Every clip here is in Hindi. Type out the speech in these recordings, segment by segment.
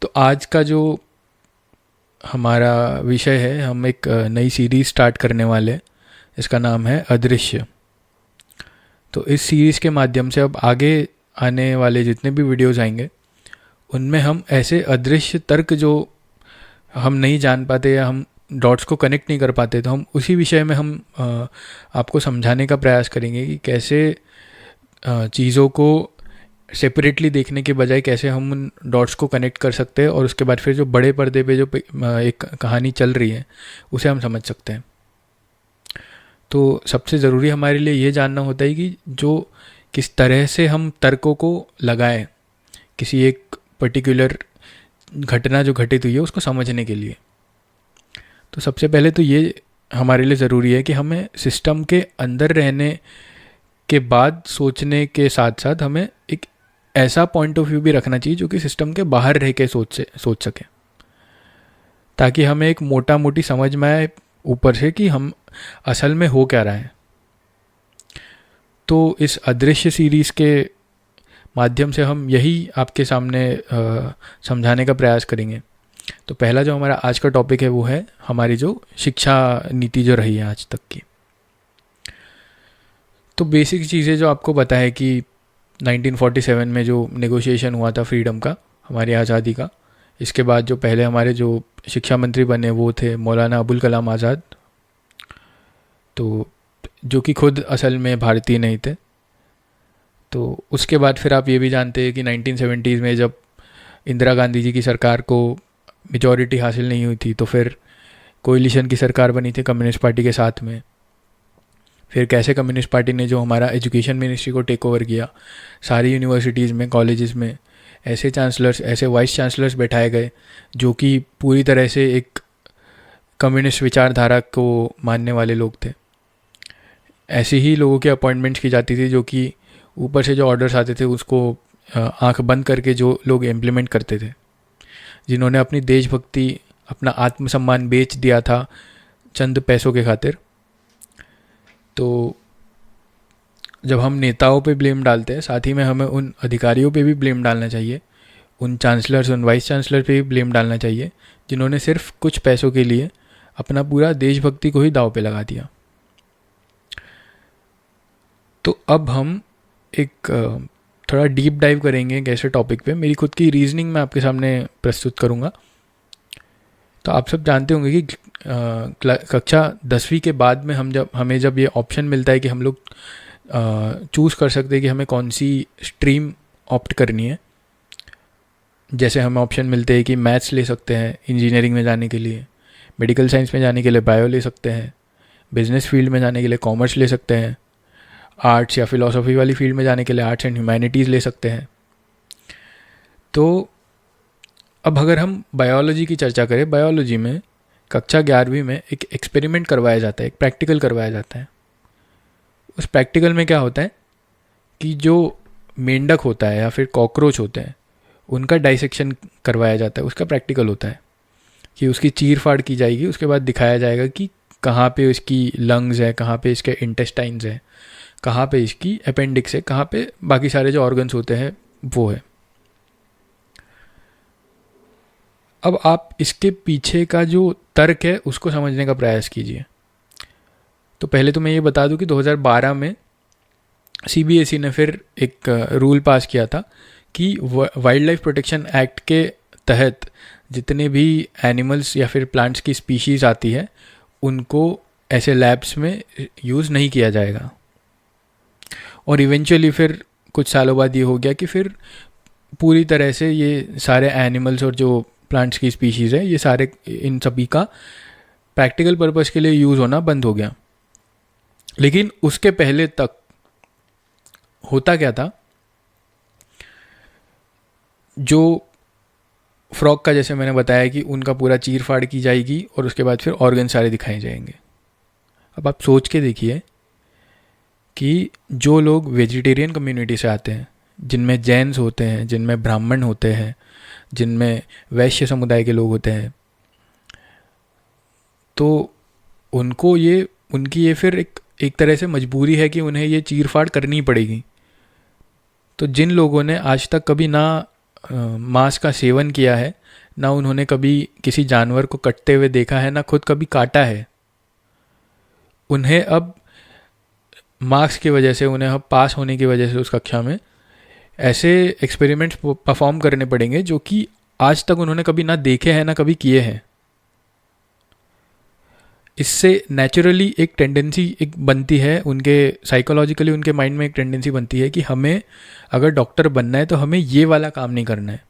तो आज का जो हमारा विषय है, हम एक नई सीरीज़ स्टार्ट करने वाले हैं। इसका नाम है अदृश्य। तो इस सीरीज़ के माध्यम से अब आगे आने वाले जितने भी वीडियोस आएंगे उनमें हम ऐसे अदृश्य तर्क जो हम नहीं जान पाते या हम डॉट्स को कनेक्ट नहीं कर पाते, तो हम उसी विषय में हम आपको समझाने का प्रयास करेंगे कि कैसे चीज़ों को सेपरेटली देखने के बजाय कैसे हम उन डॉट्स को कनेक्ट कर सकते हैं और उसके बाद फिर जो बड़े पर्दे पे जो एक कहानी चल रही है उसे हम समझ सकते हैं। तो सबसे ज़रूरी हमारे लिए ये जानना होता है कि जो किस तरह से हम तर्कों को लगाएं किसी एक पर्टिकुलर घटना जो घटित हुई है उसको समझने के लिए। तो सबसे पहले तो ये हमारे लिए ज़रूरी है कि हमें सिस्टम के अंदर रहने के बाद सोचने के साथ साथ हमें एक ऐसा पॉइंट ऑफ व्यू भी रखना चाहिए जो कि सिस्टम के बाहर रह के सोच सके, ताकि हमें एक मोटा मोटी समझ में आए ऊपर से कि हम असल में हो क्या रहा है। तो इस अदृश्य सीरीज़ के माध्यम से हम यही आपके सामने समझाने का प्रयास करेंगे। तो पहला जो हमारा आज का टॉपिक है वो है हमारी जो शिक्षा नीति जो रही है आज तक की। तो बेसिक चीज़ें जो आपको पता है कि 1947 में जो नेगोशिएशन हुआ था फ्रीडम का, हमारी आज़ादी का, इसके बाद जो पहले हमारे जो शिक्षा मंत्री बने वो थे मौलाना अबुल कलाम आज़ाद, तो जो कि खुद असल में भारतीय नहीं थे। तो उसके बाद फिर आप ये भी जानते हैं कि 1970s में जब इंदिरा गांधी जी की सरकार को मेजॉरिटी हासिल नहीं हुई थी तो फिर कोएलिशन की सरकार बनी थी कम्युनिस्ट पार्टी के साथ में। फिर कैसे कम्युनिस्ट पार्टी ने जो हमारा एजुकेशन मिनिस्ट्री को टेक ओवर किया, सारी यूनिवर्सिटीज़ में कॉलेजेस में ऐसे चांसलर्स ऐसे वाइस चांसलर्स बैठाए गए जो कि पूरी तरह से एक कम्युनिस्ट विचारधारा को मानने वाले लोग थे। ऐसे ही लोगों की अपॉइंटमेंट्स की जाती थी जो कि ऊपर से जो ऑर्डर्स आते थे उसको आंख बंद करके जो लोग इम्प्लीमेंट करते थे, जिन्होंने अपनी देशभक्ति अपना आत्मसम्मान बेच दिया था चंद पैसों के खातिर। तो जब हम नेताओं पे ब्लेम डालते हैं, साथ ही में हमें उन अधिकारियों पे भी ब्लेम डालना चाहिए, उन चांसलर्स उन वाइस चांसलर पे भी ब्लेम डालना चाहिए जिन्होंने सिर्फ कुछ पैसों के लिए अपना पूरा देशभक्ति को ही दांव पे लगा दिया। तो अब हम एक थोड़ा डीप डाइव करेंगे एक ऐसे टॉपिक पे। मेरी खुद की रीजनिंग मैं आपके सामने प्रस्तुत करूँगा। तो आप सब जानते होंगे कि कक्षा 10वीं के बाद में हमें जब ये ऑप्शन मिलता है कि हम लोग चूज़ कर सकते हैं कि हमें कौन सी स्ट्रीम ऑप्ट करनी है। जैसे हमें ऑप्शन मिलते हैं कि मैथ्स ले सकते हैं इंजीनियरिंग में जाने के लिए, मेडिकल साइंस में जाने के लिए बायो ले सकते हैं, बिजनेस फील्ड में जाने के लिए कॉमर्स ले सकते हैं, आर्ट्स या फिलॉसफी वाली फील्ड में जाने के लिए आर्ट्स एंड ह्यूमैनिटीज़ ले सकते हैं। तो अब अगर हम बायोलॉजी की चर्चा करें, बायोलॉजी में कक्षा 11वीं में एक एक्सपेरिमेंट करवाया जाता है, एक प्रैक्टिकल करवाया जाता है। उस प्रैक्टिकल में क्या होता है कि जो मेंढक होता है या फिर कॉकरोच होते हैं उनका डाइसेक्शन करवाया जाता है। उसका प्रैक्टिकल होता है कि उसकी चीर फाड़ की जाएगी, उसके बाद दिखाया जाएगा कि कहाँ पे इसकी लंग्स है, कहाँ पे इसके इंटेस्टाइन्स है, कहाँ पे इसकी अपेंडिक्स है, कहाँ पे बाकी सारे जो ऑर्गन्स होते हैं वो है। अब आप इसके पीछे का जो तर्क है उसको समझने का प्रयास कीजिए। तो पहले तो मैं ये बता दूं कि 2012 में सीबीएसई ने फिर एक रूल पास किया था कि वाइल्ड लाइफ प्रोटेक्शन एक्ट के तहत जितने भी एनिमल्स या फिर प्लांट्स की स्पीशीज़ आती है उनको ऐसे लैब्स में यूज़ नहीं किया जाएगा। और इवेंचुअली फिर कुछ सालों बाद ये हो गया कि फिर पूरी तरह से ये सारे एनिमल्स और जो प्लांट्स की स्पीशीज़ है ये सारे इन सभी का प्रैक्टिकल पर्पस के लिए यूज़ होना बंद हो गया। लेकिन उसके पहले तक होता क्या था, जो फ्रॉग का जैसे मैंने बताया कि उनका पूरा चीर फाड़ की जाएगी और उसके बाद फिर ऑर्गन सारे दिखाए जाएंगे। अब आप सोच के देखिए कि जो लोग वेजिटेरियन कम्युनिटी से आते हैं, जिनमें जैन्स होते हैं, जिनमें ब्राह्मण होते हैं, जिनमें वैश्य समुदाय के लोग होते हैं, तो उनकी ये फिर एक तरह से मजबूरी है कि उन्हें ये चीर फाड़ करनी पड़ेगी। तो जिन लोगों ने आज तक कभी ना मांस का सेवन किया है, ना उन्होंने कभी किसी जानवर को कटते हुए देखा है, ना खुद कभी काटा है, उन्हें अब मार्क्स की वजह से, उन्हें अब पास होने की वजह से उस कक्षा में ऐसे एक्सपेरिमेंट्स परफॉर्म करने पड़ेंगे जो कि आज तक उन्होंने कभी ना देखे हैं ना कभी किए हैं। इससे नेचुरली एक टेंडेंसी एक बनती है उनके साइकोलॉजिकली, उनके माइंड में एक टेंडेंसी बनती है कि हमें अगर डॉक्टर बनना है तो हमें ये वाला काम नहीं करना है,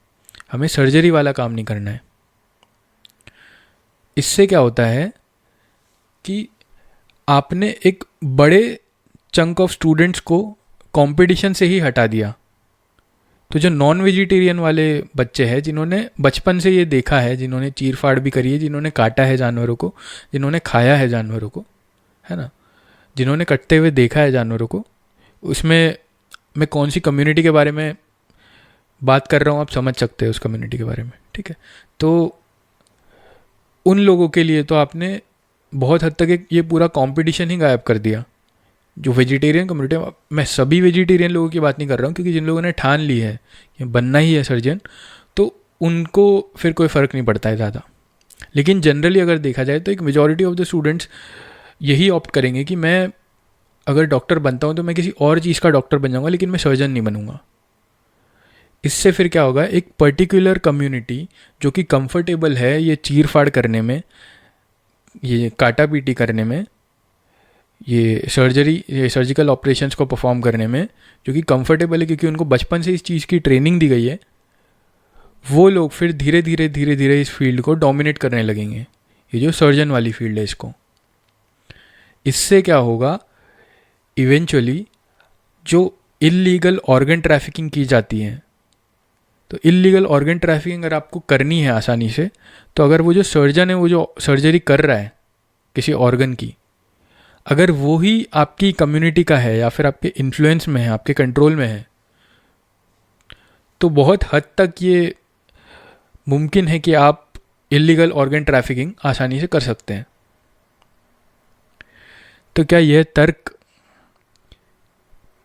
हमें सर्जरी वाला काम नहीं करना है। इससे क्या होता है कि आपने एक बड़े चंक ऑफ स्टूडेंट्स को कंपटीशन से ही हटा दिया। तो जो नॉन वेजिटेरियन वाले बच्चे हैं, जिन्होंने बचपन से ये देखा है, जिन्होंने चीर फाड़ भी करी है, जिन्होंने काटा है जानवरों को, जिन्होंने खाया है जानवरों को, है ना, जिन्होंने कटते हुए देखा है जानवरों को, उसमें मैं कौन सी कम्युनिटी के बारे में बात कर रहा हूँ आप समझ सकते हैं उस कम्युनिटी के बारे में, ठीक है। तो उन लोगों के लिए तो आपने बहुत हद तक एक ये पूरा कंपटीशन ही गायब कर दिया। जो वेजिटेरियन कम्युनिटी, मैं सभी वेजिटेरियन लोगों की बात नहीं कर रहा हूँ, क्योंकि जिन लोगों ने ठान ली है कि बनना ही है सर्जन, तो उनको फिर कोई फ़र्क नहीं पड़ता है ज़्यादा। लेकिन जनरली अगर देखा जाए तो एक मेजॉरिटी ऑफ द स्टूडेंट्स यही ऑप्ट करेंगे कि मैं अगर डॉक्टर बनता हूँ तो मैं किसी और चीज़ का डॉक्टर बन जाऊँगा, लेकिन मैं सर्जन नहीं बनूँगा। इससे फिर क्या होगा, एक पर्टिकुलर कम्युनिटी जो कि कंफर्टेबल है ये चीर फाड़ करने में, ये काटा पीटी करने में, ये सर्जिकल ऑपरेशंस को परफॉर्म करने में, जो कि कंफर्टेबल है क्योंकि उनको बचपन से इस चीज़ की ट्रेनिंग दी गई है, वो लोग फिर धीरे धीरे इस फील्ड को डोमिनेट करने लगेंगे, ये जो सर्जन वाली फील्ड है इसको। इससे क्या होगा, इवेंचुअली जो इल्लीगल ऑर्गन ट्रैफिकिंग की जाती है, तो इल्लीगल ऑर्गन ट्रैफिकिंग अगर आपको करनी है आसानी से, तो अगर वो जो सर्जन है वो जो सर्जरी कर रहा है किसी ऑर्गन की, अगर वो ही आपकी कम्युनिटी का है या फिर आपके इन्फ्लुएंस में है, आपके कंट्रोल में है, तो बहुत हद तक ये मुमकिन है कि आप इल्लीगल ऑर्गन ट्रैफिकिंग आसानी से कर सकते हैं। तो क्या यह तर्क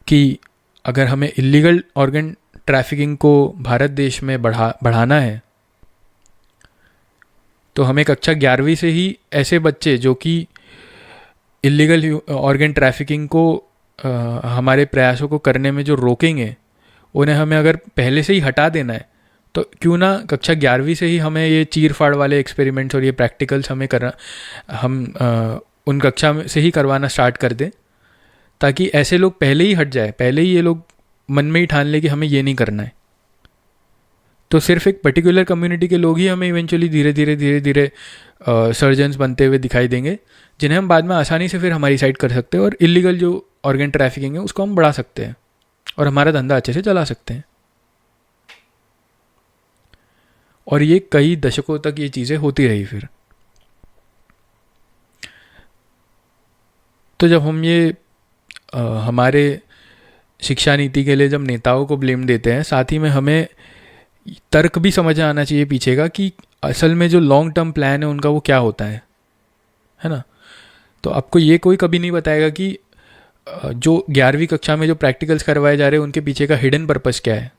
कि अगर हमें इल्लीगल ऑर्गन ट्रैफिकिंग को भारत देश में बढ़ाना है, तो हमें कक्षा 11वीं से ही ऐसे बच्चे जो कि इल्लीगल ऑर्गन ट्रैफिकिंग को हमारे प्रयासों को करने में जो रोकेंगे, उन्हें हमें अगर पहले से ही हटा देना है, तो क्यों ना कक्षा 11वीं से ही हमें ये चीर फाड़ वाले एक्सपेरिमेंट्स और ये प्रैक्टिकल्स हमें करना, हम उन कक्षा में से ही करवाना स्टार्ट कर दें, ताकि ऐसे लोग पहले ही हट जाए, पहले ही ये लोग मन में ही ठान ले कि हमें ये नहीं करना है। तो सिर्फ एक पर्टिकुलर कम्युनिटी के लोग ही हमें इवेंचुअली धीरे धीरे सर्जन्स बनते हुए दिखाई देंगे, जिन्हें हम बाद में आसानी से फिर हमारी साइड कर सकते हैं और इलीगल जो ऑर्गन ट्रैफिकिंग है उसको हम बढ़ा सकते हैं और हमारा धंधा अच्छे से चला सकते हैं। और ये कई दशकों तक ये चीज़ें होती रही फिर। तो जब हम ये हमारे शिक्षा नीति के लिए जब नेताओं को ब्लेम देते हैं, साथ ही में हमें तर्क भी समझ आना चाहिए पीछे का कि असल में जो लॉन्ग टर्म प्लान है उनका वो क्या होता है ना। तो आपको ये कोई कभी नहीं बताएगा कि जो 11वीं कक्षा में जो प्रैक्टिकल्स करवाए जा रहे हैं उनके पीछे का हिडन पर्पस क्या है।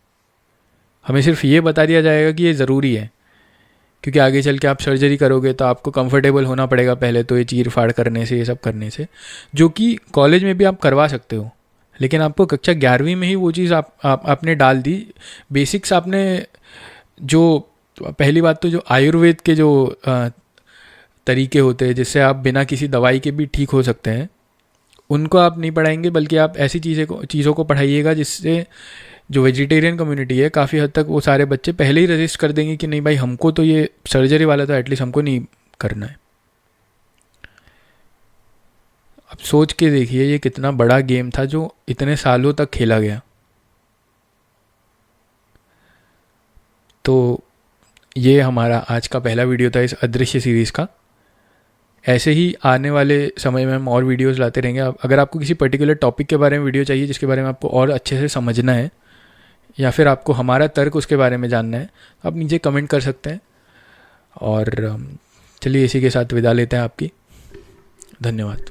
हमें सिर्फ ये बता दिया जाएगा कि ये ज़रूरी है, क्योंकि आगे चल के आप सर्जरी करोगे तो आपको कंफर्टेबल होना पड़ेगा पहले तो ये चीर फाड़ करने से, ये सब करने से, जो कि कॉलेज में भी आप करवा सकते हो, लेकिन आपको कक्षा 11वीं में ही वो चीज़ आपने डाल दी। बेसिक्स आपने, जो पहली बात तो जो आयुर्वेद के जो तरीके होते हैं जिससे आप बिना किसी दवाई के भी ठीक हो सकते हैं, उनको आप नहीं पढ़ाएंगे, बल्कि आप ऐसी चीज़ों को पढ़ाइएगा जिससे जो वेजिटेरियन कम्युनिटी है काफ़ी हद तक वो सारे बच्चे पहले ही रजिस्ट कर देंगे कि नहीं भाई हमको तो ये सर्जरी वाला तो एटलीस्ट हमको नहीं करना है। अब सोच के देखिए ये कितना बड़ा गेम था जो इतने सालों तक खेला गया। तो ये हमारा आज का पहला वीडियो था इस अदृश्य सीरीज़ का। ऐसे ही आने वाले समय में हम और वीडियोस लाते रहेंगे। अगर आपको किसी पर्टिकुलर टॉपिक के बारे में वीडियो चाहिए जिसके बारे में आपको और अच्छे से समझना है, या फिर आपको हमारा तर्क उसके बारे में जानना है, तो आप नीचे कमेंट कर सकते हैं। और चलिए इसी के साथ विदा लेते हैं आपकी। धन्यवाद।